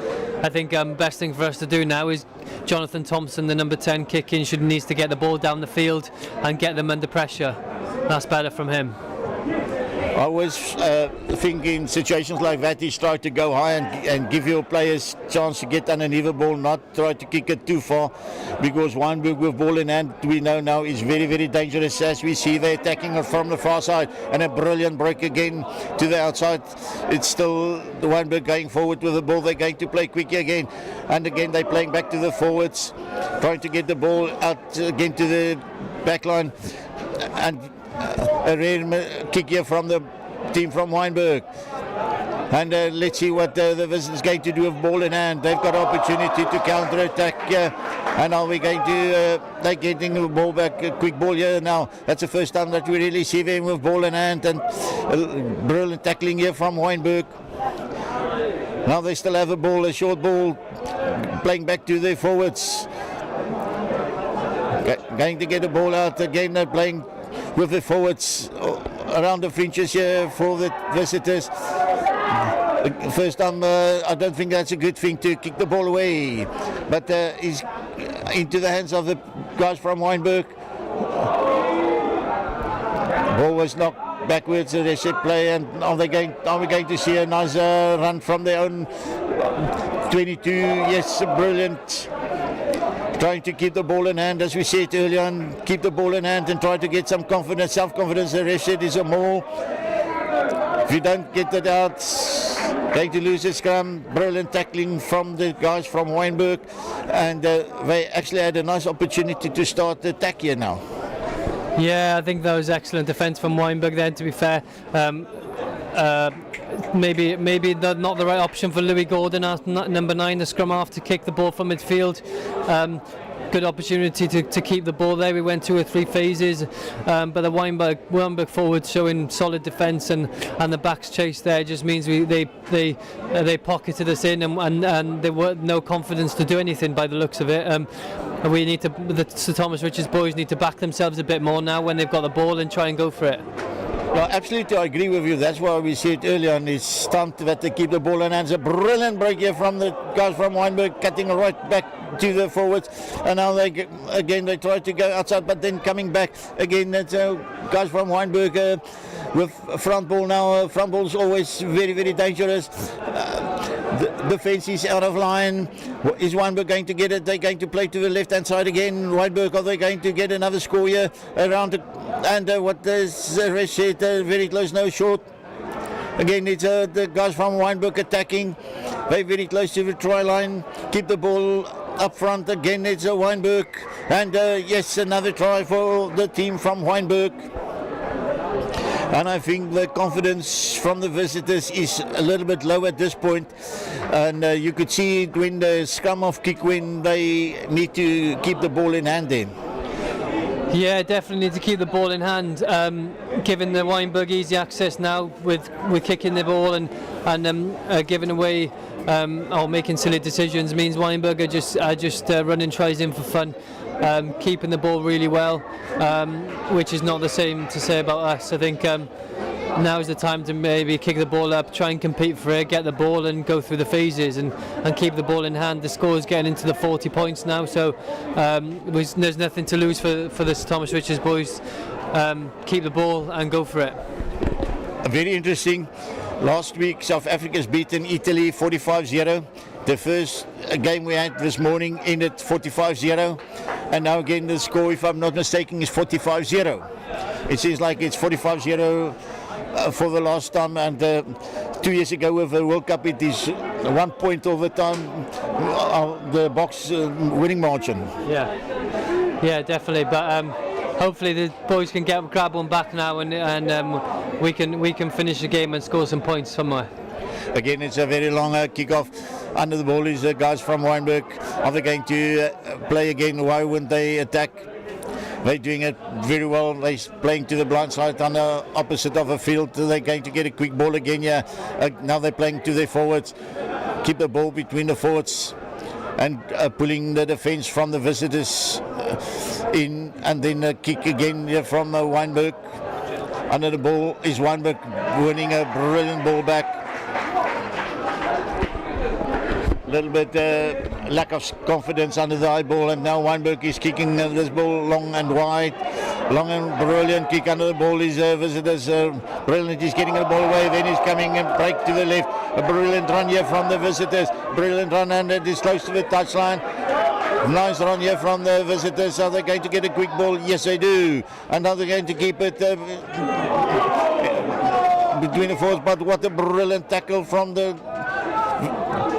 I think best thing for us to do now is Jonathan Thompson, the number 10, needs to get the ball down the field and get them under pressure. That's better from him. I always think in situations like that, he's trying to go high and give your players a chance to get underneath the ball, not try to kick it too far, because Wynberg with ball in hand, we know now, is very, very dangerous, as we see they're attacking it from the far side, and a brilliant break again to the outside. It's still the Wynberg going forward with the ball. They're going to play quickly again, and again they're playing back to the forwards, trying to get the ball out again to the back line, and a rare kick here from the team from Wynberg. And let's see what the visitors going to do with ball in hand. They've got opportunity to counter attack here. And are we going to they're getting the ball back, a quick ball here now. That's the first time that we really see them with ball in hand, and brilliant tackling here from Wynberg. Now they still have a ball, a short ball, playing back to their forwards. Going to get the ball out again. They're playing with the forwards around the fringes here for the visitors. First time, I don't think that's a good thing to kick the ball away, but he's into the hands of the guys from Wynberg. Ball was knocked backwards, so they should play, and are we going to see a nice run from their own 22? Yes, brilliant. Trying to keep the ball in hand, as we said earlier on, keep the ball in hand and try to get some confidence, self-confidence. The ref said is a more. If you don't get it out, going to lose the scrum. Brilliant tackling from the guys from Wynberg, and they actually had a nice opportunity to start the attack here now. Yeah, I think that was excellent defence from Wynberg then, to be fair. Maybe not the right option for Louis Gordon at number 9, the scrum half, to kick the ball from midfield. Good opportunity to keep the ball there. We went 2 or 3 phases, but the Wynberg forwards showing solid defence, and the backs chase there just means they pocketed us in, and there were no confidence to do anything by the looks of it. We need to, the Sir Thomas Richards boys need to back themselves a bit more now when they've got the ball and try and go for it. Well, absolutely, I agree with you. That's why we said earlier on, it's time to keep the ball in hands. A brilliant break here from the guys from Wynberg, cutting right back to the forwards. And now they try to go outside, but then coming back again. That's guys from Wynberg with front ball now. Front ball is always very, very dangerous. The fence is out of line. Is Wynberg going to get it? They're going to play to the left-hand side again. Wynberg, are they going to get another score here around the, and what the rest said, very close, no short. Again, it's the guys from Wynberg attacking. They're very close to the try line. Keep the ball up front. Again, it's a Wynberg. And yes, another try for the team from Wynberg. And I think the confidence from the visitors is a little bit low at this point. And you could see it when the scrum off kick, when they need to keep the ball in hand then. Yeah, definitely need to keep the ball in hand. Giving the Wynberg easy access now with kicking the ball and giving away or making silly decisions means Wynberg are just running tries in for fun. Keeping the ball really well, which is not the same to say about us. I think now is the time to maybe kick the ball up, try and compete for it, get the ball and go through the phases and keep the ball in hand. The score is getting into the 40 points now, so there's nothing to lose for the Thomas Richards boys. Keep the ball and go for it. Very interesting. Last week South Africa's beaten Italy 45-0. The first game we had this morning ended 45-0, and now again the score, if I'm not mistaken, is 45-0. It seems like it's 45-0 for the last time, and 2 years ago with the World Cup it is 1 point over time the box winning margin. Yeah, definitely. But hopefully the boys can grab one back now, and we can finish the game and score some points somewhere. Again, it's a very long kick-off. Under the ball is the guys from Wynberg. Are they going to play again? Why wouldn't they attack? They're doing it very well. They're playing to the blind side on the opposite of the field. They're going to get a quick ball again. Yeah. Now they're playing to their forwards. Keep the ball between the forwards and pulling the defence from the visitors in, and then a kick again from Wynberg. Under the ball is Wynberg winning a brilliant ball back. A little bit lack of confidence under the high ball, and now Wynberg is kicking this ball long and wide. Long and brilliant kick under the ball is visitors. Brilliant, he's getting the ball away, then he's coming and break to the left. A brilliant run here from the visitors. Brilliant run, and it is close to the touchline. Nice run here from the visitors. Are they going to get a quick ball? Yes, they do. And now they're going to keep it between the forwards, but what a brilliant tackle from the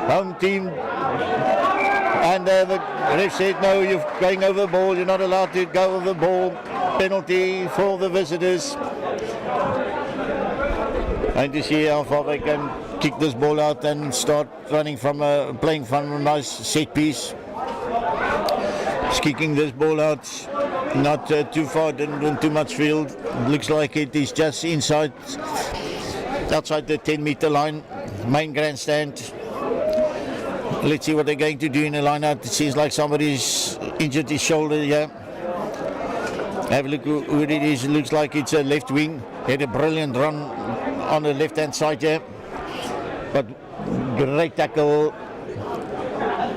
home team. And the ref said, no, you're going over the ball, you're not allowed to go over the ball. Penalty for the visitors. And to see how far they can kick this ball out and start running from playing from a nice set piece. Just kicking this ball out, not too far, didn't win too much field. Looks like it is just outside the 10-meter line, main grandstand. Let's see what they're going to do in the line out. It seems like somebody's injured his shoulder here. Have a look who it is. It looks like it's a left wing. Had a brilliant run on the left-hand side here. But great tackle.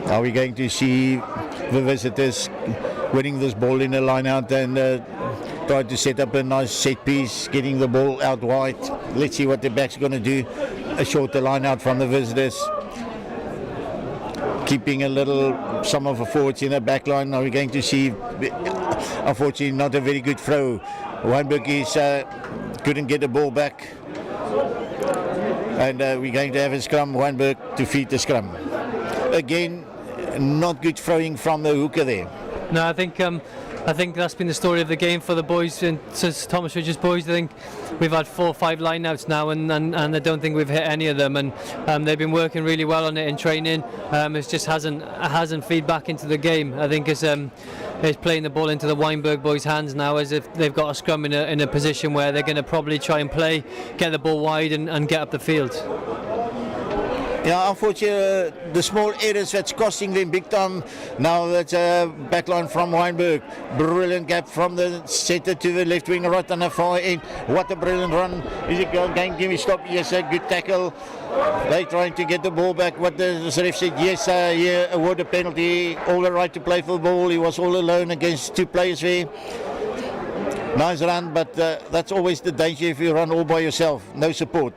Are we going to see the visitors winning this ball in the line out and try to set up a nice set piece, getting the ball out wide? Let's see what the back's going to do. A shorter line out from the visitors. Keeping a little, some of the forwards in the back line. Are we going to see, unfortunately, not a very good throw. Wynberg couldn't get the ball back. And we're going to have a scrum, Wynberg to feed the scrum. Again, not good throwing from the hooker there. No, I think I think that's been the story of the game for the boys, and since Thomas Ridge's boys. I think we've had 4 or 5 line-outs now, and I don't think we've hit any of them, and they've been working really well on it in training. It just hasn't feed back into the game. I think it's playing the ball into the Wynberg boys' hands now, as if they've got a scrum in a position where they're going to probably try and play, get the ball wide and get up the field. Yeah, unfortunately, the small errors that's costing them big time. Now that's a backline from Wynberg. Brilliant gap from the centre to the left wing, right on the far end. What a brilliant run. Is it going to give me stop? Yes, a good tackle. They're trying to get the ball back. What the ref said, yes, yeah, award a penalty. All the right to play for the ball. He was all alone against 2 players there. Nice run, but that's always the danger if you run all by yourself. No support.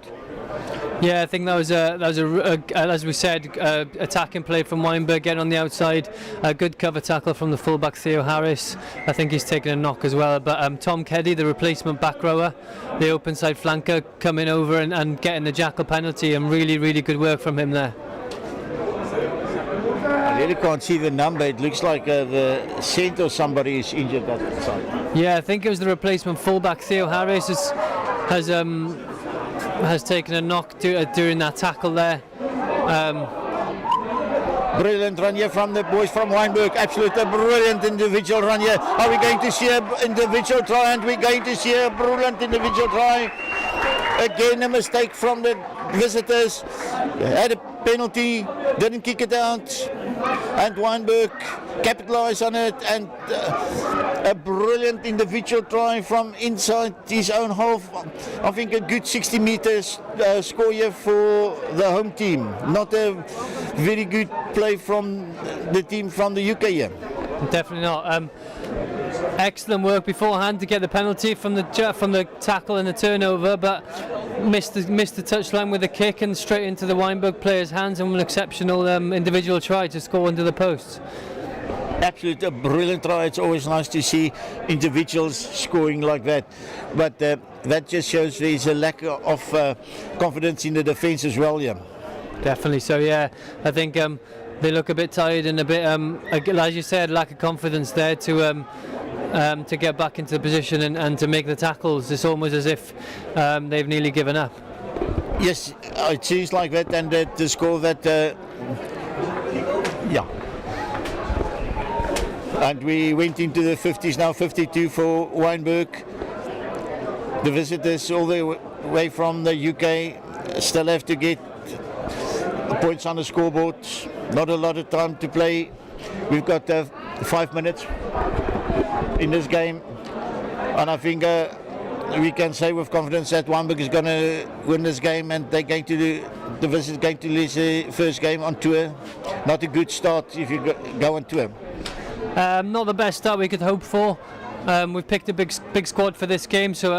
Yeah, I think that was as we said, attacking play from Wynberg, getting on the outside. A good cover tackle from the fullback Theo Harris. I think he's taken a knock as well. But Tom Keddy, the replacement back rower, the open side flanker, coming over and getting the jackal penalty, and really, really good work from him there. I really can't see the number. It looks like the centre or somebody is injured at that side. Yeah, I think it was the replacement fullback Theo Harris has taken a knock during that tackle there. Brilliant run here from the boys from Wynberg. Absolutely brilliant individual run here. Are we going to see an individual try? And we're going to see a brilliant individual try. Again, a mistake from the visitors. They had a penalty, didn't kick it out. And Wynberg capitalised on it, and a brilliant individual try from inside his own half. I think a good 60 metres score here for the home team. Not a very good play from the team from the UK here. Definitely not. Excellent work beforehand to get the penalty from the tackle and the turnover, but missed the touchline with a kick and straight into the Wynberg player's hands, and an exceptional individual try to score under the post. Absolutely a brilliant try. It's always nice to see individuals scoring like that, but that just shows there's a lack of confidence in the defence as well. Yeah, definitely. So yeah, I think they look a bit tired and a bit, as you said, lack of confidence there to get back into the position and to make the tackles. It's almost as if they've nearly given up. Yes, it seems like that, and the score that, yeah. And we went into the 50s now, 52 for Wynberg. The visitors all the way from the UK still have to get points on the scoreboard. Not a lot of time to play. We've got 5 minutes in this game, and I think we can say with confidence that Wynberg is going to win this game, and they're going to the visitors going to lose the first game on tour. Not a good start if you go on tour. Not the best start we could hope for. We've picked a big squad for this game, so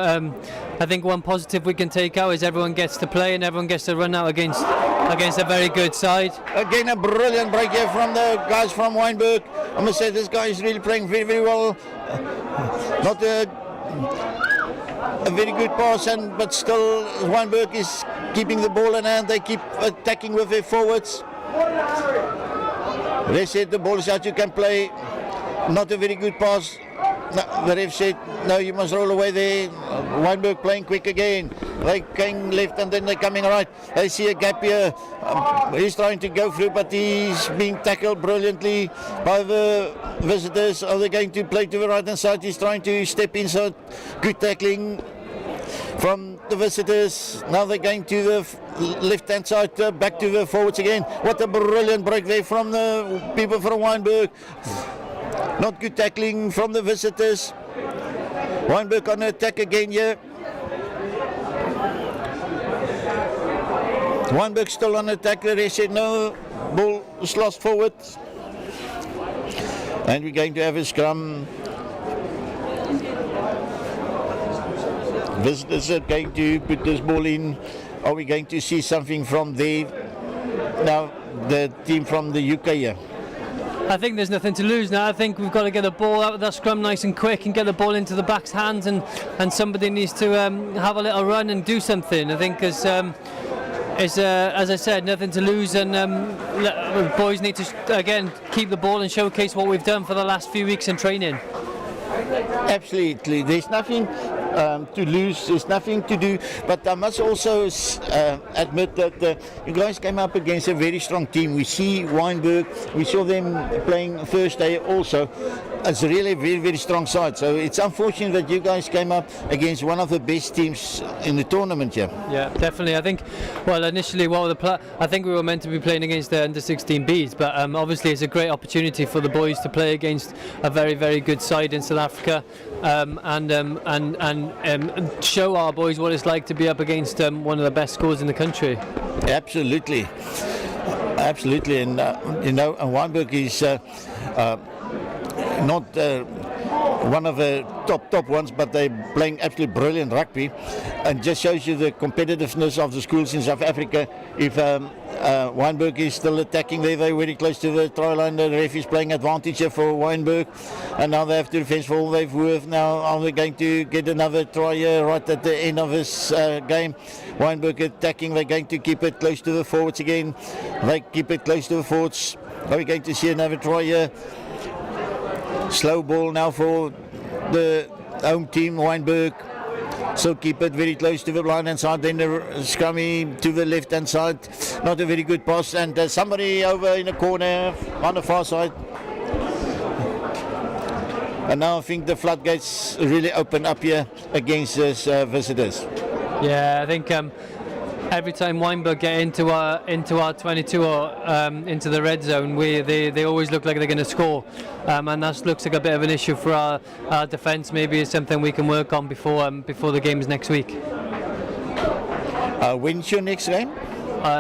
I think one positive we can take out is everyone gets to play and everyone gets to run out against a very good side. Again, a brilliant break here from the guys from Wynberg. I must say this guy is really playing very, very well. Not a very good pass, but still Wynberg is keeping the ball in hand. They keep attacking with their forwards. They said the ball is out, you can play. Not a very good pass. No, the ref said, no, you must roll away there. Wynberg playing quick again. They came left and then they're coming right. They see a gap here. He's trying to go through, but he's being tackled brilliantly by the visitors. Are they going to play to the right hand side? He's trying to step inside. Good tackling from the visitors. Now they're going to the left hand side, back to the forwards again. What a brilliant break there from the people from Wynberg. Not good tackling from the visitors. Wynberg on attack again here. Wynberg still on attack. They said no, ball was lost forward. And we're going to have a scrum. Visitors are going to put this ball in. Are we going to see something from there? Now, the team from the UK here. I think there's nothing to lose now. I think we've got to get the ball out of that scrum nice and quick and get the ball into the back's hands, and somebody needs to have a little run and do something. I think as I said, nothing to lose, and boys need to again keep the ball and showcase what we've done for the last few weeks in training. Absolutely. There's nothing to lose, there's nothing to do, but I must also admit that you guys came up against a very strong team. We see Wynberg, we saw them playing first day also. It's really a very, very strong side. So it's unfortunate that you guys came up against one of the best teams in the tournament here. Yeah, definitely. I think, well, initially, I think we were meant to be playing against the under-16Bs, but obviously it's a great opportunity for the boys to play against a very, very good side in South Africa, and show our boys what it's like to be up against one of the best schools in the country. Absolutely. Absolutely. And, Wynberg is not one of the top ones, but they're playing absolutely brilliant rugby, and just shows you the competitiveness of the schools in South Africa. If Wynberg is still attacking there, they're very close to the try line. The ref is playing advantage here for Wynberg, and now they have to defend for all they've worth. Now are they going to get another try here right at the end of this game? Wynberg attacking, they're going to keep it close to the forwards again. They keep it close to the forwards. Are we going to see another try here? Slow ball now for the home team, Wynberg. So keep it very close to the blind hand side, then the scrummy to the left hand side. Not a very good pass, and somebody over in the corner on the far side. And now I think the floodgates really open up here against these visitors. Yeah, I think every time Wynberg get into our 22 or into the red zone, they always look like they're going to score, and that looks like a bit of an issue for our defence. Maybe it's something we can work on before the games next week. When's your next game?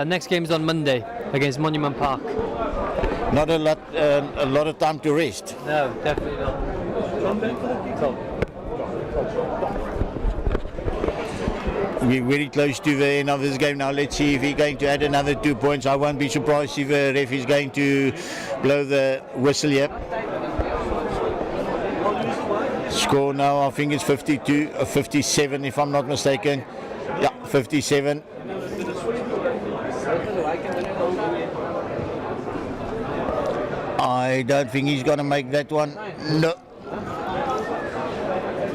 Next game's on Monday against Monument Park. Not a lot of time to rest. No, definitely not. We're very close to the end of this game now. Let's see if he's going to add another 2 points. I won't be surprised if the ref is going to blow the whistle here. Score now, I think it's 57 if I'm not mistaken. Yeah, 57. I don't think he's going to make that one. No.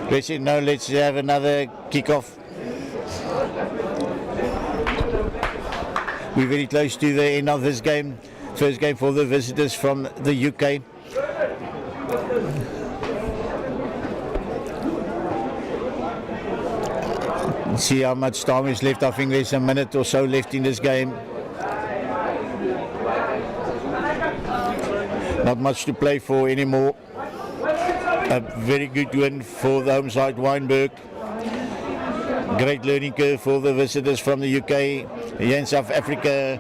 Let's have another kick-off. We're very close to the end of this game. First game for the visitors from the UK. Let's see how much time is left. I think there's a minute or so left in this game. Not much to play for anymore. A very good win for the home side, Wynberg. Great learning curve for the visitors from the UK. Here in South Africa,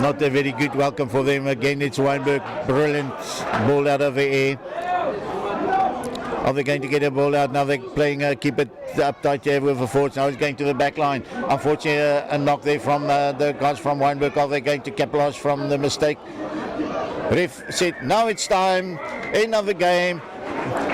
not a very good welcome for them. Again, it's Wynberg. Brilliant ball out of the air. Are they going to get a ball out? Now they're playing, keep it up tight here with the forwards. Now it's going to the back line. Unfortunately, a knock there from the guys from Wynberg. Are they going to capitalise from the mistake? Ref said, now it's time. End of the game.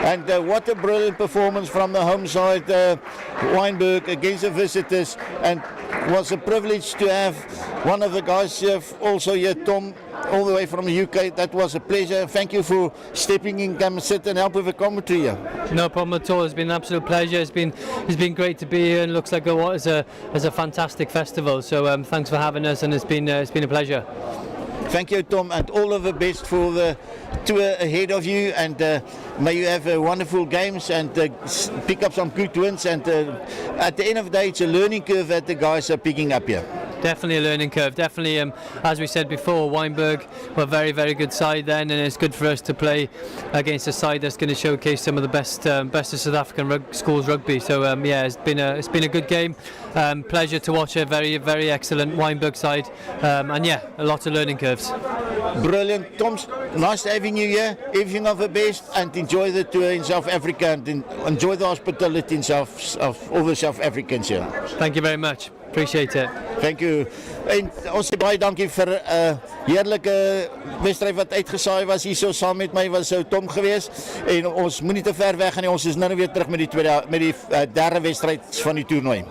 And what a brilliant performance from the home side, Wynberg, against the visitors. And it was a privilege to have one of the guys here, also here, Tom, all the way from the UK. That was a pleasure. Thank you for stepping in, come and sit and help with the commentary here. No problem at all. It's been an absolute pleasure. It's been great to be here, and looks like it's a fantastic festival. So thanks for having us, and it's been a pleasure. Thank you, Tom, and all of the best for the tour ahead of you, and may you have wonderful games and pick up some good wins, and at the end of the day it's a learning curve that the guys are picking up here. Definitely a learning curve. Definitely, as we said before, Wynberg were a very, very good side then, and it's good for us to play against a side that's going to showcase some of the best of South African schools rugby. So yeah, it's been a good game. Pleasure to watch a very, very excellent Wynberg side, and yeah, a lot of learning curves. Brilliant, Tom. Nice having you here. Everything of the best, and enjoy the tour in South Africa, and enjoy the hospitality of all the South Africans here. Thank you very much. Appreciate it. Thank you. En ons sê baie dankie vir 'n heerlike wedstryd wat uitgesaai was hier so saam met my was Tom geweest, en ons moenie te ver weg gaan nie. Ons is nou weer terug met die derde wedstryd van die toernooi.